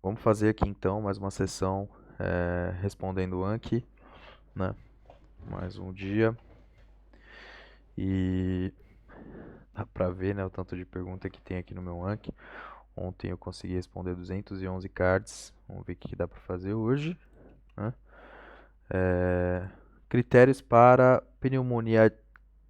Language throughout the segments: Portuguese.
Vamos fazer aqui então mais uma sessão respondendo o Anki, né? Mais um dia. E dá pra ver, né, o tanto de pergunta que tem aqui no meu Anki. Ontem eu consegui responder 211 cards. Vamos ver o que dá pra fazer hoje, né? Critérios para pneumonia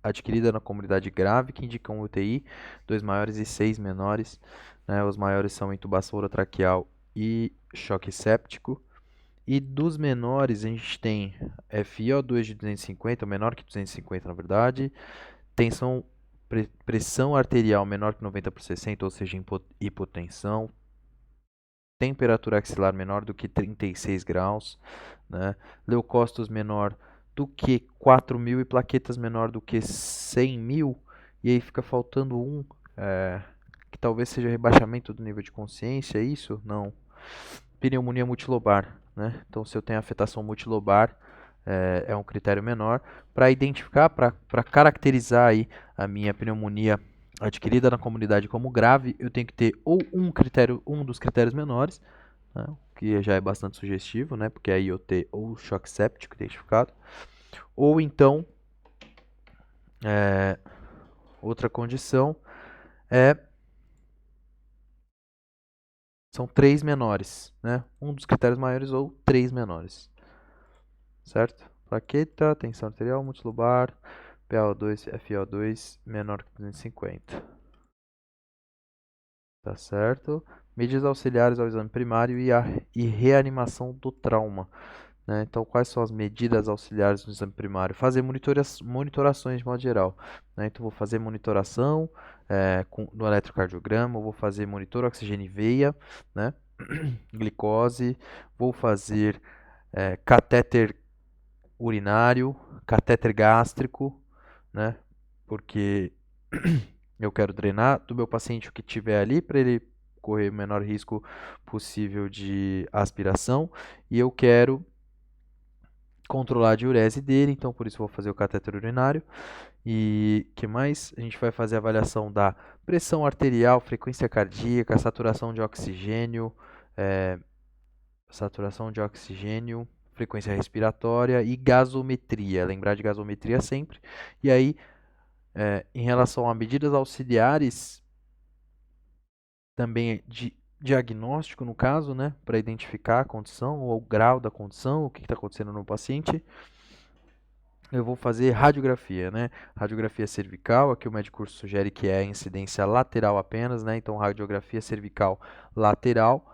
adquirida na comunidade grave que indicam UTI, 2 maiores e 6 menores, né? Os maiores são intubação orotraqueal e choque séptico. E dos menores, a gente tem FiO2 de 250, menor que 250 na verdade, pressão arterial menor que 90/60, ou seja, hipotensão, temperatura axilar menor do que 36 graus, né? Leucócitos menor do que 4.000 e plaquetas menor do que 100.000, e aí fica faltando que talvez seja rebaixamento do nível de consciência, é isso? Não. Pneumonia multilobar, né? Então, se eu tenho afetação multilobar, é um critério menor. Para identificar, para caracterizar aí a minha pneumonia adquirida na comunidade como grave, eu tenho que ter ou um dos critérios menores, né? Que já é bastante sugestivo, né? Porque aí eu ter ou choque séptico identificado, ou então outra condição são 3 menores, né? Um dos critérios maiores ou 3 menores, certo? Plaqueta, tensão arterial, multilobar, PaO2, FiO2 menor que 250. Tá certo? Medidas auxiliares ao exame primário e reanimação do trauma, né? Então, quais são as medidas auxiliares no exame primário? Fazer monitorações de modo geral, né? Então, vou fazer monitoração no eletrocardiograma, vou fazer monitor oxigênio e veia, né? Glicose, vou fazer catéter urinário, catéter gástrico, né? Porque eu quero drenar do meu paciente o que tiver ali para ele correr o menor risco possível de aspiração, e eu quero controlar a diurese dele, então por isso vou fazer o catéter urinário. E que mais? A gente vai fazer a avaliação da pressão arterial, frequência cardíaca, frequência respiratória e gasometria. Lembrar de gasometria sempre. E aí, em relação a medidas auxiliares, também de diagnóstico, no caso, né, para identificar a condição ou o grau da condição, o que está acontecendo no paciente, eu vou fazer radiografia, né? Radiografia cervical, aqui o médico sugere que é incidência lateral apenas, né? Então, radiografia cervical lateral,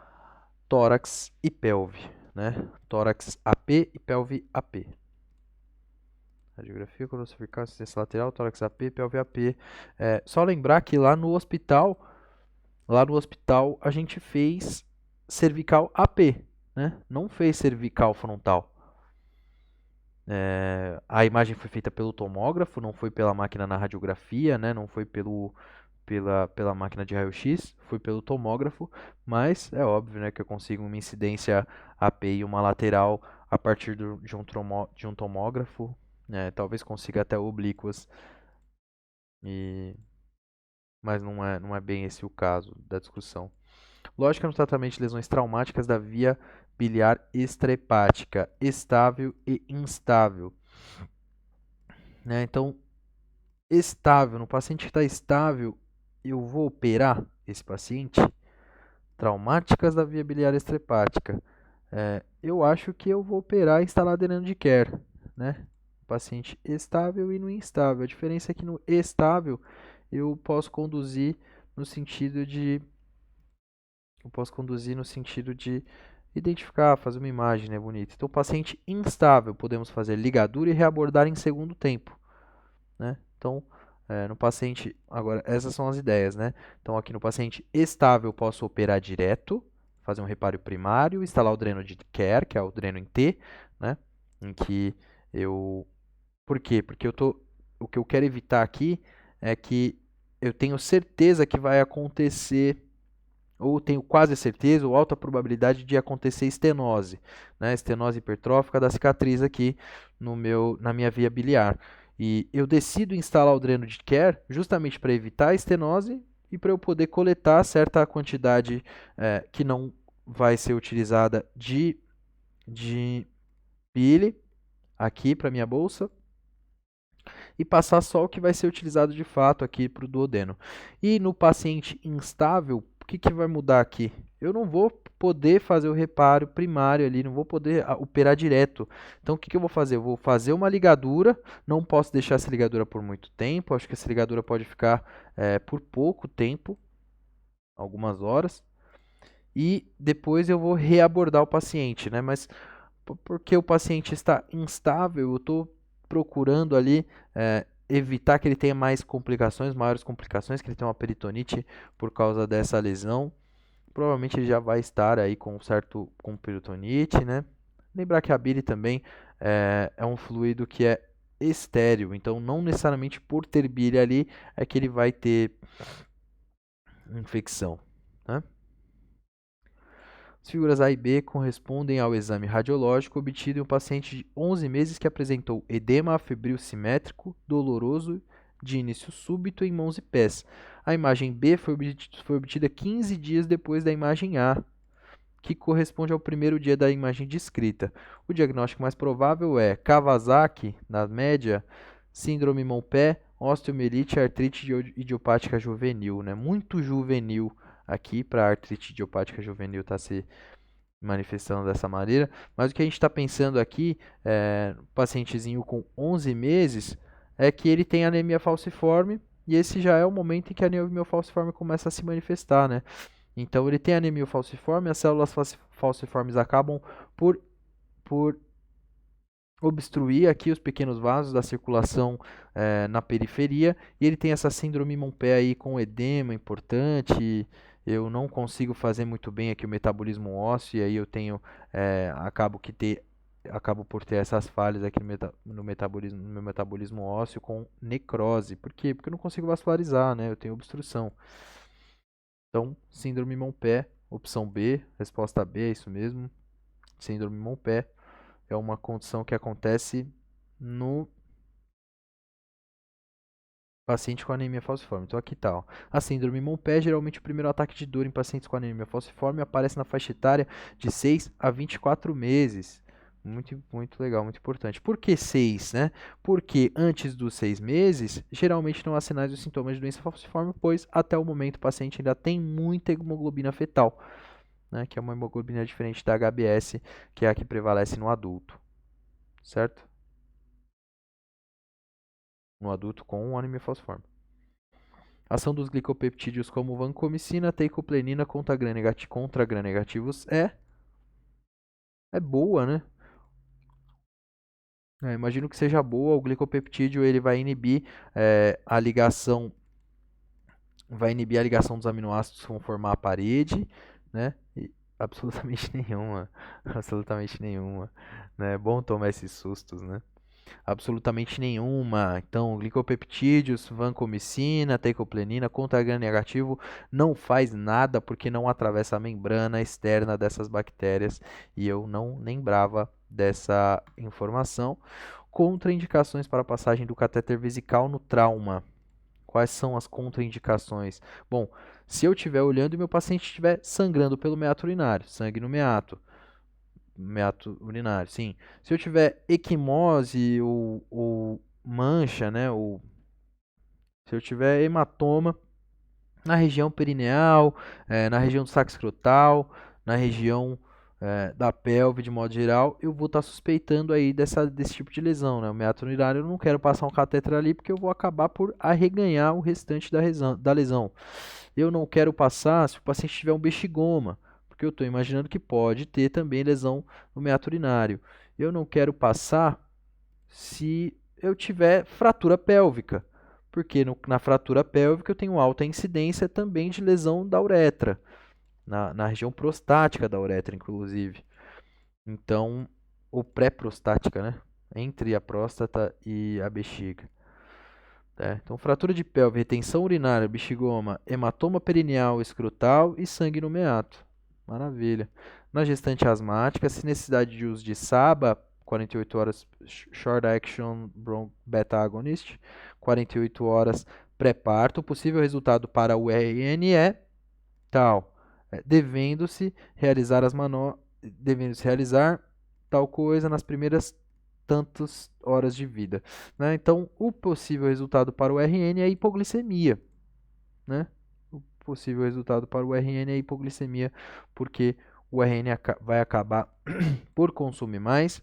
tórax e pelve, né? Tórax AP e pelve AP. Radiografia cervical, incidência lateral, tórax AP, pelve AP. Só lembrar que lá no hospital a gente fez cervical AP, né? Não fez cervical frontal. A imagem foi feita pelo tomógrafo, não foi pela máquina na radiografia, né? Não foi pela máquina de raio-x, foi pelo tomógrafo, mas é óbvio, né, que eu consigo uma incidência AP e uma lateral a partir de um tomógrafo, né? Talvez consiga até oblíquas, mas não é bem esse o caso da discussão. Lógica no tratamento de lesões traumáticas da via biliar extrahepática, estável e instável, né? Então, estável, no paciente que está estável, eu vou operar esse paciente. Traumáticas da via biliar extrahepática, eu acho que eu vou operar e instalar dreno de Kerr, né? Paciente estável e no instável. A diferença é que no estável eu posso conduzir no sentido de identificar, fazer uma imagem, né, bonita. Então, paciente instável, podemos fazer ligadura e reabordar em segundo tempo, né? Então, no paciente, agora, essas são as ideias, né? Então, aqui no paciente estável, posso operar direto, fazer um reparo primário, instalar o dreno de Kerr, que é o dreno em T, né? Em que eu... Por quê? Porque o que eu quero evitar aqui é que eu tenho certeza que vai acontecer, ou tenho quase certeza, ou alta probabilidade de acontecer estenose, né? Estenose hipertrófica da cicatriz aqui na minha via biliar. E eu decido instalar o dreno de Kerr justamente para evitar a estenose e para eu poder coletar certa quantidade que não vai ser utilizada de bile aqui para minha bolsa e passar só o que vai ser utilizado de fato aqui para o duodeno. E no paciente instável, o que vai mudar aqui? Eu não vou poder fazer o reparo primário ali, não vou poder operar direto. Então, o que eu vou fazer? Eu vou fazer uma ligadura, não posso deixar essa ligadura por muito tempo, acho que essa ligadura pode ficar por pouco tempo, algumas horas, e depois eu vou reabordar o paciente, né? Mas porque o paciente está instável, eu estou procurando ali evitar que ele tenha mais complicações, maiores complicações, que ele tenha uma peritonite por causa dessa lesão. Provavelmente ele já vai estar aí com peritonite, né? Lembrar que a bile também é um fluido que é estéril, então não necessariamente por ter bile ali é que ele vai ter infecção, né? As figuras A e B correspondem ao exame radiológico obtido em um paciente de 11 meses que apresentou edema febril simétrico, doloroso, de início súbito em mãos e pés. A imagem B foi obtida 15 dias depois da imagem A, que corresponde ao primeiro dia da imagem descrita. O diagnóstico mais provável é Kawasaki, na média, síndrome mão-pé, osteomielite, artrite idiopática juvenil, né? Muito juvenil aqui para a artrite idiopática juvenil estar se manifestando dessa maneira, mas o que a gente está pensando aqui, pacientezinho com 11 meses, é que ele tem anemia falciforme, e esse já é o momento em que a anemia falciforme começa a se manifestar, né? Então ele tem anemia falciforme, as células falciformes acabam por obstruir aqui os pequenos vasos da circulação na periferia, e ele tem essa síndrome Mont-Pé aí com edema importante. Eu não consigo fazer muito bem aqui o metabolismo ósseo, e aí eu tenho, acabo por ter essas falhas aqui no meu metabolismo ósseo com necrose. Por quê? Porque eu não consigo vascularizar, né? Eu tenho obstrução. Então, síndrome Mont-Pé, opção B, resposta B, é isso mesmo. Síndrome Mont-Pé é uma condição que acontece no paciente com anemia falciforme. Então aqui está. A síndrome Mont-Pé, geralmente o primeiro ataque de dor em pacientes com anemia falciforme aparece na faixa etária de 6 a 24 meses. Muito, muito legal, muito importante. Por que 6, né? Porque antes dos 6 meses, geralmente não há sinais ou sintomas de doença falciforme, pois até o momento o paciente ainda tem muita hemoglobina fetal, né? Que é uma hemoglobina diferente da HbS, que é a que prevalece no adulto, certo? No adulto com anemia falciforme. Ação dos glicopeptídeos como vancomicina, teicoplenina contra gram-negativos é boa, né? Imagino que seja boa. O glicopeptídeo ele vai inibir a ligação dos aminoácidos que vão formar a parede, né? E absolutamente nenhuma, absolutamente nenhuma, né? É bom tomar esses sustos, né? Absolutamente nenhuma. Então, glicopeptídeos, vancomicina, teicoplenina, contra gram-negativo não faz nada porque não atravessa a membrana externa dessas bactérias, e eu não lembrava dessa informação. Contraindicações para a passagem do catéter vesical no trauma. Quais são as contraindicações? Bom, se eu estiver olhando e meu paciente estiver sangrando pelo meato urinário, sangue no meato urinário, sim. Se eu tiver equimose ou mancha, né, ou se eu tiver hematoma na região perineal, na região do saco escrotal, na região da pelve de modo geral, eu vou estar suspeitando aí desse tipo de lesão, né? O meato urinário, eu não quero passar um catéter ali porque eu vou acabar por arreganhar o restante da lesão. Eu não quero passar se o paciente tiver um bexigoma, porque eu estou imaginando que pode ter também lesão no meato urinário. Eu não quero passar se eu tiver fratura pélvica, porque na fratura pélvica eu tenho alta incidência também de lesão da uretra, na região prostática da uretra, inclusive. Então, ou pré-prostática, né? Entre a próstata e a bexiga. Então, fratura de pelve, retenção urinária, bexigoma, hematoma perineal escrotal e sangue no meato. Maravilha. Na gestante asmática, se necessidade de uso de SABA, 48 horas Short Action Beta Agonist, 48 horas pré-parto. Possível resultado para o RNE, tal. devendo-se realizar devendo-se realizar tal coisa nas primeiras tantas horas de vida, né? Então, o possível resultado para o RN é a hipoglicemia, né? O possível resultado para o RN é a hipoglicemia, porque o RN vai acabar por consumir mais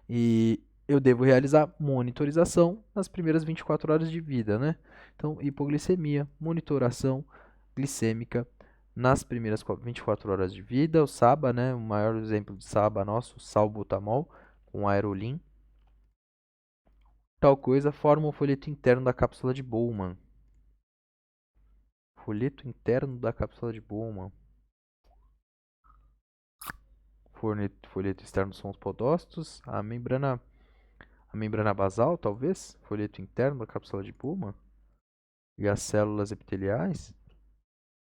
e eu devo realizar monitorização nas primeiras 24 horas de vida, né? Então, hipoglicemia, monitoração glicêmica nas primeiras 24 horas de vida, o SABA, né? O maior exemplo de SABA nosso, salbutamol com aerolim. Tal coisa forma o folheto interno da cápsula de Bowman. Folheto interno da cápsula de Bowman. Folheto externo são os podócitos, a membrana basal, talvez, folheto interno da cápsula de Bowman. E as células epiteliais,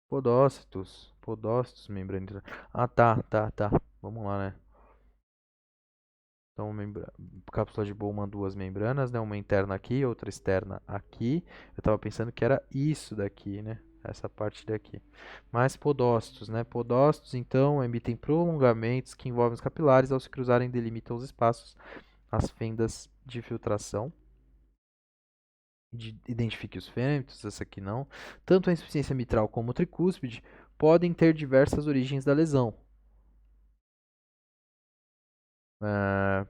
podócitos, membrana interna. Ah, tá. Vamos lá, né? Então, cápsula de Bowman, duas membranas, né? Uma interna aqui, outra externa aqui. Eu estava pensando que era isso daqui, né? Essa parte daqui. Mas podócitos, né? Podócitos, então, emitem prolongamentos que envolvem os capilares. Ao se cruzarem, delimitam os espaços, as fendas de filtração. Identifique os fêmitos, essa aqui não. Tanto a insuficiência mitral como o tricúspide podem ter diversas origens da lesão.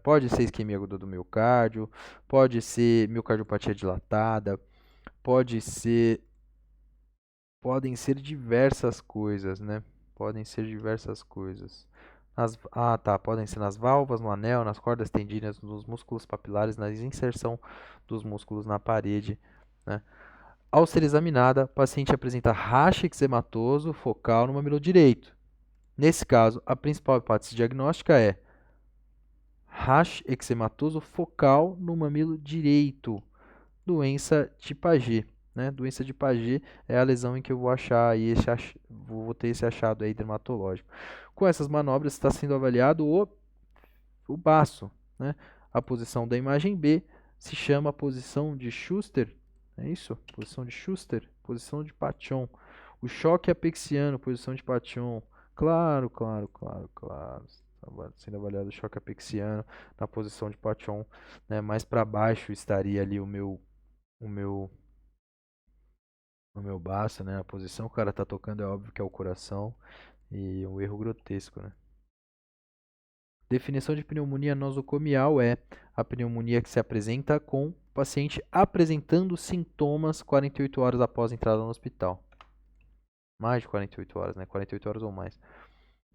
Pode ser isquemia aguda do miocárdio, pode ser miocardiopatia dilatada, podem ser diversas coisas, né? Podem ser diversas coisas. Podem ser nas válvulas, no anel, nas cordas tendíneas, nos músculos papilares, na inserção dos músculos na parede, né? Ao ser examinada, o paciente apresenta racha eczematoso focal no mamilo direito. Nesse caso, a principal hipótese diagnóstica é rash eczematoso focal no mamilo direito, doença de Paget, né? Doença de Paget é a lesão em que eu vou achar aí vou ter esse achado aí dermatológico. Com essas manobras está sendo avaliado o baço, né? A posição da imagem B se chama posição de Schuster, é isso? Posição de Schuster, posição de Pachon. O choque apexiano, posição de Pachon. Claro. Sendo avaliado o choque apexiano na posição de Pachon, né? Mais para baixo estaria ali o meu baço, né? A posição que o cara tá tocando é óbvio que é o coração e um erro grotesco, né? Definição de pneumonia nosocomial é a pneumonia que se apresenta com o paciente apresentando sintomas 48 horas após a entrada no hospital. Mais de 48 horas, né? 48 horas ou mais.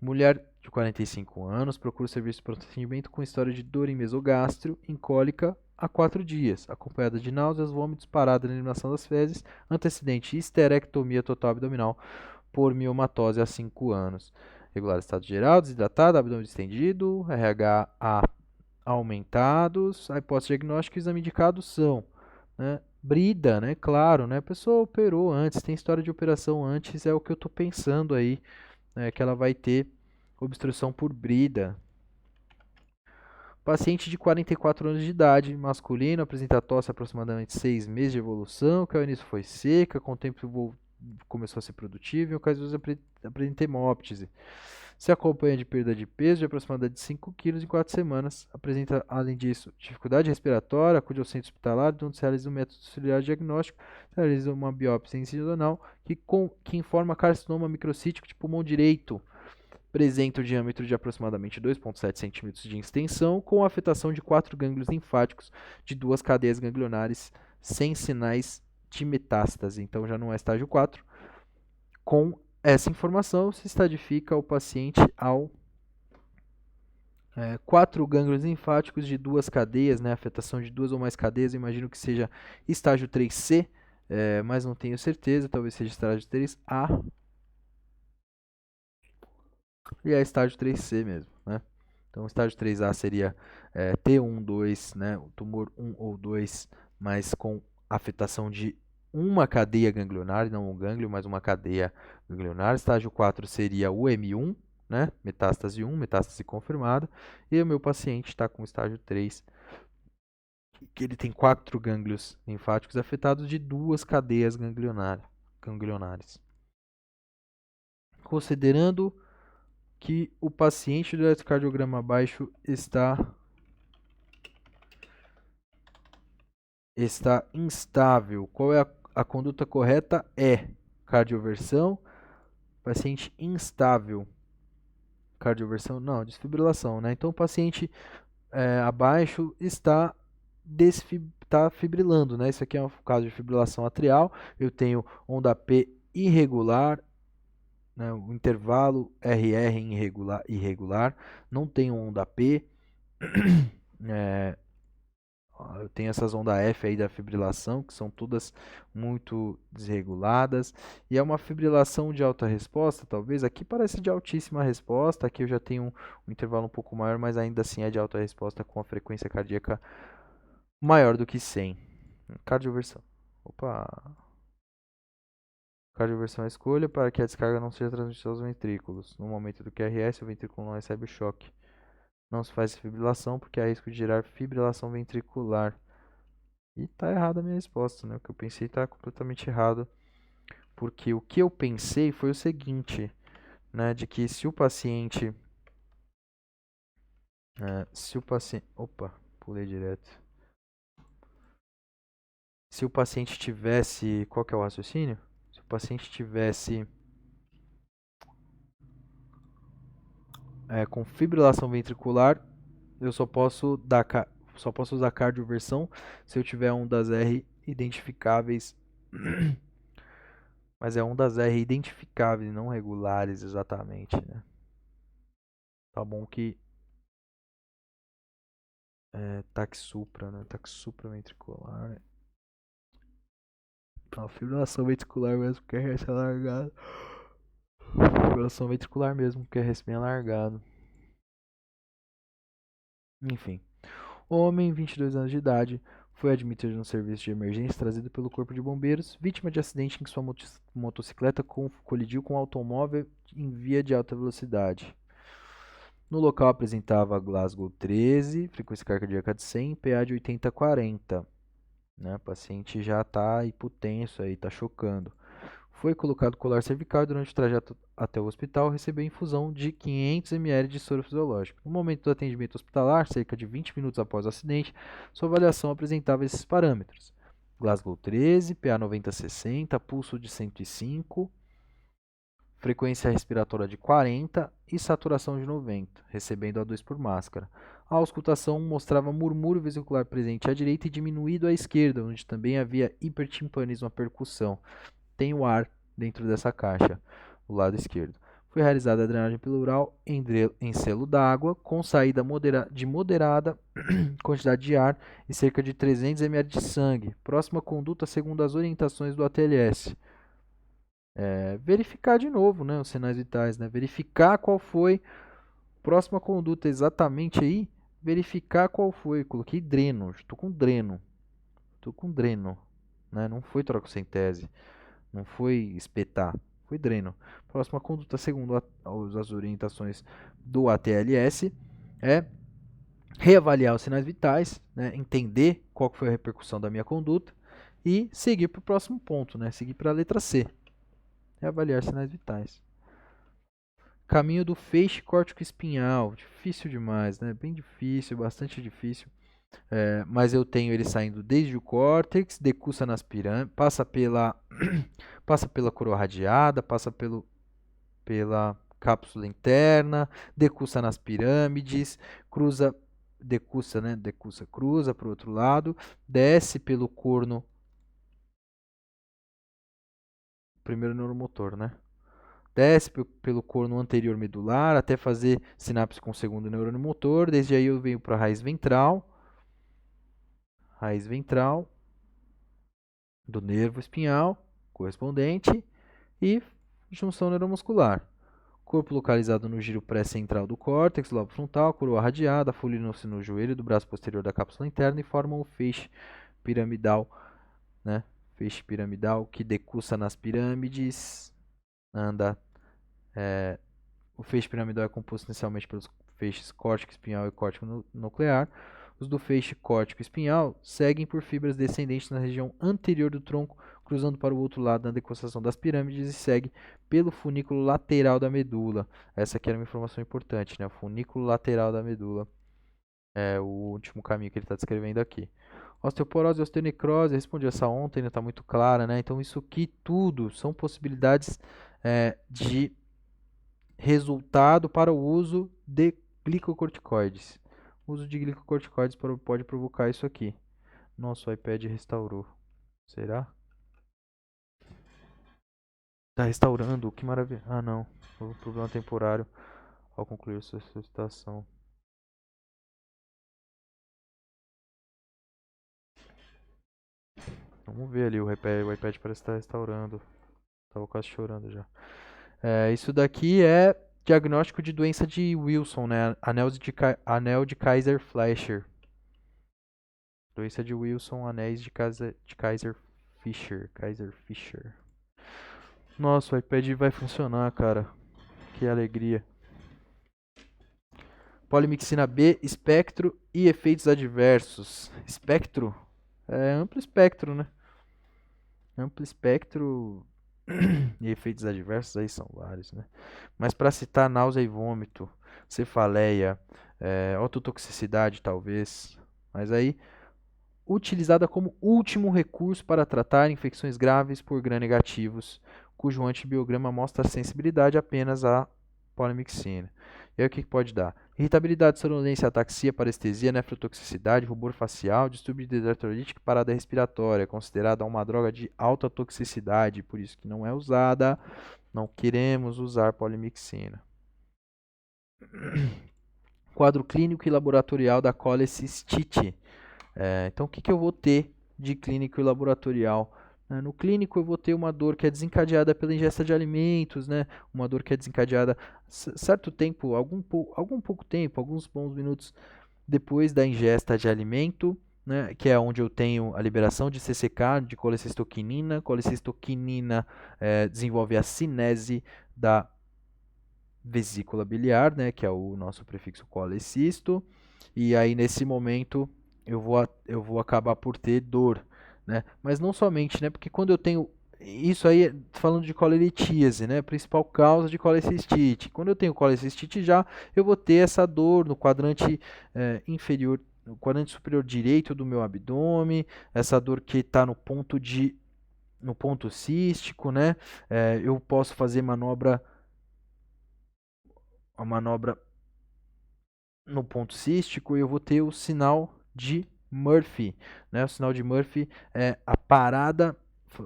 Mulher de 45 anos procura o serviço de procedimento com história de dor em mesogástrio, em cólica, há 4 dias, acompanhada de náuseas, vômitos, parada na eliminação das fezes, antecedente histerectomia total abdominal por miomatose há 5 anos. Regular estado geral, desidratado, abdômen distendido, RH aumentados. A hipótese diagnóstica e exame indicado são, né, brida, né? Claro, né? A pessoa operou antes, tem história de operação antes, é o que eu estou pensando aí, né, que ela vai ter obstrução por brida. Paciente de 44 anos de idade, masculino, apresenta tosse há aproximadamente 6 meses de evolução, que ao início foi seca, com o tempo começou a ser produtivo e ocasionalmente apresenta hemóptise. Se acompanha de perda de peso de aproximadamente 5 kg em 4 semanas. Apresenta, além disso, dificuldade respiratória, acude ao centro hospitalar, onde se realiza um método auxiliar diagnóstico, se realiza uma biópsia incisional que informa carcinoma microcítico de pulmão direito. Apresenta o diâmetro de aproximadamente 2,7 cm de extensão, com afetação de 4 gânglios linfáticos de 2 cadeias ganglionares, sem sinais de metástase. Então já não é estágio 4. Com essa informação, se estadifica o paciente ao 4 gânglios linfáticos de 2 cadeias, né, afetação de 2 ou mais cadeias, imagino que seja estágio 3C, mas não tenho certeza, talvez seja estágio 3A, e é estágio 3C mesmo, né? Então, o estágio 3A seria T1, 2, né, o tumor 1 ou 2, mas com afetação de uma cadeia ganglionar, não um gânglio, mas uma cadeia ganglionar. Estágio 4 seria o M1, né, metástase 1, metástase confirmada. E o meu paciente está com estágio 3, que ele tem 4 gânglios linfáticos afetados de 2 cadeias ganglionares. considerando que o paciente do eletrocardiograma baixo está instável. Qual é a conduta correta? É cardioversão. Paciente instável. Cardioversão? Não, desfibrilação, né? Então o paciente abaixo está fibrilando, né? Isso aqui é um caso de fibrilação atrial. Eu tenho onda P irregular, né? O intervalo RR irregular. Não tenho onda P. Eu tenho essas ondas F aí da fibrilação, que são todas muito desreguladas. E é uma fibrilação de alta resposta, talvez. Aqui parece de altíssima resposta. Aqui eu já tenho um intervalo um pouco maior, mas ainda assim é de alta resposta com a frequência cardíaca maior do que 100. Cardioversão. Opa! Cardioversão é a escolha para que a descarga não seja transmitida aos ventrículos. No momento do QRS, o ventrículo não recebe o choque. Não se faz fibrilação porque há risco de gerar fibrilação ventricular. E tá errada a minha resposta, né? O que eu pensei está completamente errado. Porque o que eu pensei foi o seguinte, né? De que se o paciente... Opa, pulei direto. Se o paciente tivesse... Qual que é o raciocínio? Se o paciente tivesse com fibrilação ventricular, eu só posso usar cardioversão se eu tiver ondas R identificáveis. Mas é ondas R identificáveis, não regulares exatamente, né? Tá bom que TAC supra, né? TAC supraventricular. Não, fibrilação ventricular mesmo, que é RS alargado. Fibrilação ventricular mesmo, que é RS bem alargado. Enfim. Homem, 22 anos de idade, foi admitido no serviço de emergência trazido pelo corpo de bombeiros, vítima de acidente em que sua motocicleta colidiu com um automóvel em via de alta velocidade. No local apresentava Glasgow 13, frequência cardíaca de 100, PA de 80/40. Né? O paciente já está hipotenso, está chocando. Foi colocado colar cervical e durante o trajeto até o hospital recebeu infusão de 500 ml de soro fisiológico. No momento do atendimento hospitalar, cerca de 20 minutos após o acidente, sua avaliação apresentava esses parâmetros. Glasgow 13, PA 90/60, pulso de 105, frequência respiratória de 40 e saturação de 90, recebendo A2 por máscara. A auscultação mostrava murmúrio vesicular presente à direita e diminuído à esquerda, onde também havia hipertimpanismo à percussão. Tem o ar dentro dessa caixa, do lado esquerdo. Foi realizada a drenagem pleural em selo d'água, com saída de moderada quantidade de ar e cerca de 300 ml de sangue. Próxima conduta segundo as orientações do ATLS. Verificar de novo, né, os sinais vitais, né? Verificar qual foi. Próxima conduta exatamente aí. Verificar qual foi. Coloquei dreno. Estou com dreno. Né? Não foi trococentese. Não foi espetar. Foi dreno. Próxima conduta, segundo as orientações do ATLS, é reavaliar os sinais vitais, né? Entender qual foi a repercussão da minha conduta e seguir para o próximo ponto, né? Seguir para a letra C. Reavaliar sinais vitais. Caminho do feixe córtico espinhal. Difícil demais, né? Bem difícil, bastante difícil. Mas eu tenho ele saindo desde o córtex, decursa nas pirâmides, passa pela coroa radiada, passa pela cápsula interna, decursa nas pirâmides, cruza para o outro lado, desce pelo corno, primeiro neuromotor, né? Desce pelo corno anterior medular até fazer sinapse com o segundo neurônio motor. Desde aí eu venho para a raiz ventral do nervo espinhal correspondente e junção neuromuscular. Corpo localizado no giro pré-central do córtex, lobo frontal, coroa radiada, foliam-se no joelho do braço posterior da cápsula interna e formam o feixe piramidal, né? Feixe piramidal que decursa nas pirâmides, anda. O feixe piramidal é composto inicialmente pelos feixes córtico espinhal e córtico nuclear. Os do feixe córtico espinhal seguem por fibras descendentes na região anterior do tronco, cruzando para o outro lado na decussação das pirâmides e segue pelo funículo lateral da medula. Essa aqui era uma informação importante, né? O funículo lateral da medula é o último caminho que ele está descrevendo aqui. Osteoporose e osteonecrose, respondi essa ontem, ainda está muito clara, né? Então isso aqui tudo são possibilidades de resultado para o uso de glicocorticoides. O uso de glicocorticoides pode provocar isso aqui. Nossa, o iPad restaurou. Será? Tá restaurando, que maravilha. Ah, não. Houve um problema temporário ao concluir sua solicitação. Vamos ver ali, o iPad parece estar restaurando. Tava quase chorando já. Isso daqui é diagnóstico de doença de Wilson, né? Anel de Kaiser-Fleischer. Doença de Wilson, anéis de Kaiser-Fischer. Nossa, o iPad vai funcionar, cara. Que alegria. Polimixina B, espectro e efeitos adversos. Espectro? É amplo espectro, né? Amplo espectro e efeitos adversos aí são vários, né? Mas para citar náusea e vômito, cefaleia, ototoxicidade talvez, mas aí utilizada como último recurso para tratar infecções graves por gram-negativos, cujo antibiograma mostra sensibilidade apenas à polimixina. E aí o que pode dar? Irritabilidade, sonolência, ataxia, parestesia, nefrotoxicidade, rubor facial, distúrbio de eletrolítico e parada respiratória, considerada uma droga de alta toxicidade, por isso que não é usada, não queremos usar polimixina. Quadro clínico e laboratorial da colecistite. Então, o que eu vou ter de clínico e laboratorial? No clínico, eu vou ter uma dor que é desencadeada pela ingesta de alimentos, né? Uma dor que é desencadeada certo tempo, algum pouco tempo, alguns bons minutos depois da ingesta de alimento, né? Que é onde eu tenho a liberação de CCK, de colecistoquinina. Colecistoquinina desenvolve a cinese da vesícula biliar, né? Que é o nosso prefixo colecisto. E aí, nesse momento, eu vou acabar por ter dor, né? Mas não somente, né? Porque quando eu tenho isso aí, falando de colelitíase, né? Principal causa de colecistite. Quando eu tenho colecistite já, eu vou ter essa dor no quadrante inferior, no quadrante superior direito do meu abdômen, essa dor que está no ponto cístico, né? Eu posso fazer a manobra no ponto cístico e eu vou ter o sinal de Murphy, né? O sinal de Murphy é a parada,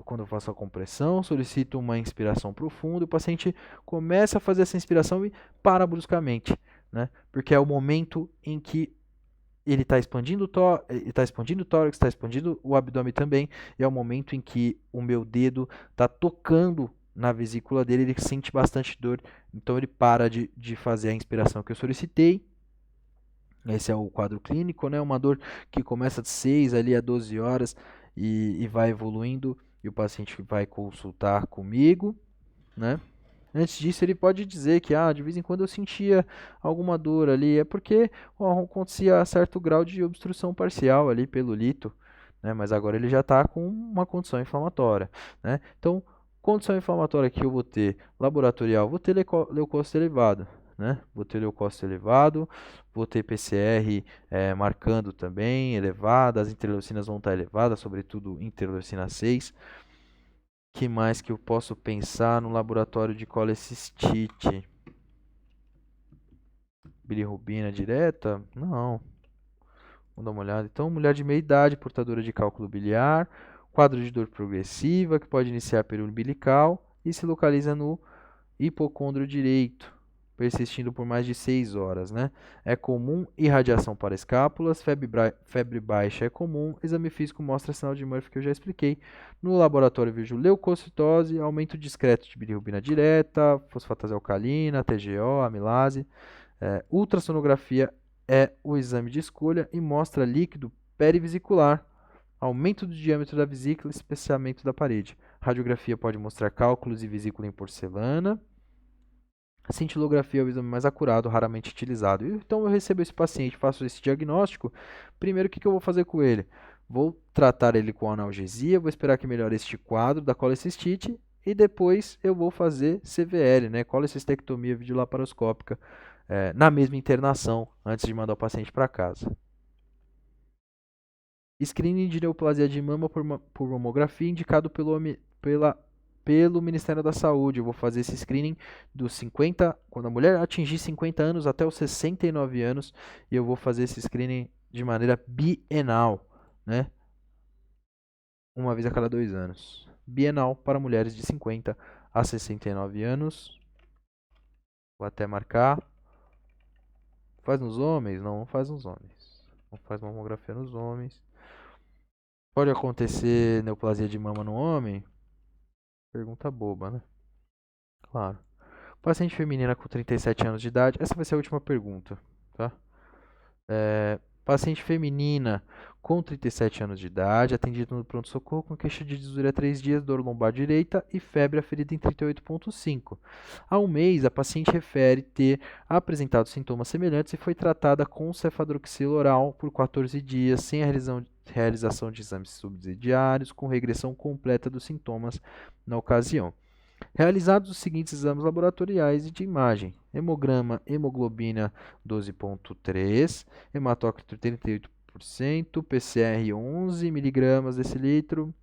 quando eu faço a compressão, solicito uma inspiração profunda, o paciente começa a fazer essa inspiração e para bruscamente, né? Porque é o momento em que ele está expandindo o tórax, está expandindo o abdômen também, e é o momento em que o meu dedo está tocando na vesícula dele, ele sente bastante dor, então ele para de fazer a inspiração que eu solicitei. Esse é o quadro clínico, né? Uma dor que começa de 6 ali a 12 horas e vai evoluindo e o paciente vai consultar comigo, né? Antes disso, ele pode dizer que de vez em quando eu sentia alguma dor ali, é porque acontecia certo grau de obstrução parcial ali pelo lito, né? Mas agora ele já está com uma condição inflamatória, né? Então, condição inflamatória que eu vou ter laboratorial, vou ter leucócito elevado, né? Vou ter leucócito elevado, vou ter PCR marcando também elevada, as interleucinas vão estar elevadas, sobretudo interleucina 6. Que mais que eu posso pensar no laboratório de colecistite? Bilirrubina direta? Não. Vamos dar uma olhada. Então, mulher de meia idade, portadora de cálculo biliar, quadro de dor progressiva, que pode iniciar pelo umbilical e se localiza no hipocôndrio direito, persistindo por mais de 6 horas, né? É comum irradiação para escápulas, febre baixa é comum, exame físico mostra sinal de Murphy que eu já expliquei. No laboratório vejo leucocitose, aumento discreto de bilirrubina direta, fosfatase alcalina, TGO, amilase. Ultrassonografia é o exame de escolha e mostra líquido perivesicular, aumento do diâmetro da vesícula e espessamento da parede. Radiografia pode mostrar cálculos e vesícula em porcelana. A cintilografia é o exame mais acurado, raramente utilizado. Então eu recebo esse paciente, faço esse diagnóstico. Primeiro, o que eu vou fazer com ele? Vou tratar ele com analgesia, vou esperar que melhore este quadro da colecistite e depois eu vou fazer CVL, né, colecistectomia videolaparoscópica, na mesma internação, antes de mandar o paciente para casa. Screening de neoplasia de mama por mamografia indicado pelo Ministério da Saúde. Eu vou fazer esse screening dos 50, quando a mulher atingir 50 anos até os 69 anos, e eu vou fazer esse screening de maneira bienal, né? Uma vez a cada 2 anos. Bienal para mulheres de 50 a 69 anos. Vou até marcar. Faz nos homens? Não, não faz nos homens. Não faz mamografia nos homens. Pode acontecer neoplasia de mama no homem? Pergunta boba, né? Claro. Paciente feminina com 37 anos de idade. Essa vai ser a última pergunta, tá? Paciente feminina com 37 anos de idade, atendida no pronto-socorro com queixa de disúria há 3 dias, dor lombar direita e febre aferida em 38,5. Há um mês, a paciente refere ter apresentado sintomas semelhantes e foi tratada com cefadroxila oral por 14 dias, sem a realização de exames subsidiários, com regressão completa dos sintomas na ocasião. Realizados os seguintes exames laboratoriais e de imagem: hemograma, hemoglobina 12,3, hematócrito 38%, PCR 11 mg decilitro,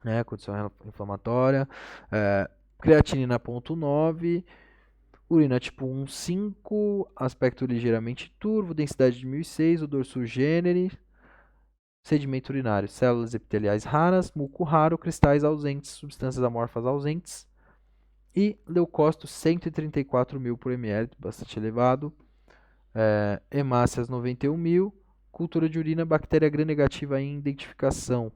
né, condição inflamatória, creatinina 0,9, urina tipo 1,5, aspecto ligeiramente turvo, densidade de 1006, odor sugênere, sedimento urinário, células epiteliais raras, muco raro, cristais ausentes, substâncias amorfas ausentes, e leucócitos 134 mil por ml, bastante elevado. Hemácias 91 mil. Cultura de urina, bactéria gram-negativa em identificação.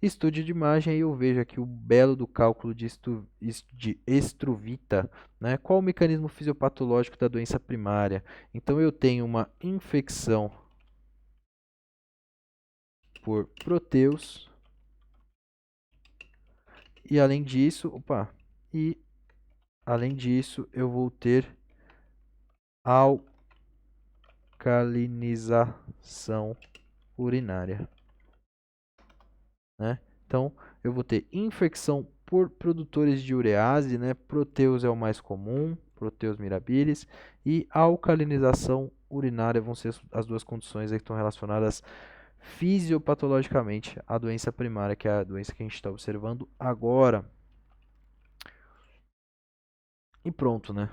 Estude de imagem, aí eu vejo aqui o belo do cálculo de Struvita. Né? Qual o mecanismo fisiopatológico da doença primária? Então eu tenho uma infecção por proteus. E além disso, eu vou ter alcalinização urinária, né? Então, eu vou ter infecção por produtores de urease, né? Proteus é o mais comum, Proteus mirabilis, e alcalinização urinária vão ser as duas condições aí que estão relacionadas fisiopatologicamente à doença primária, que é a doença que a gente está observando agora. E pronto, né?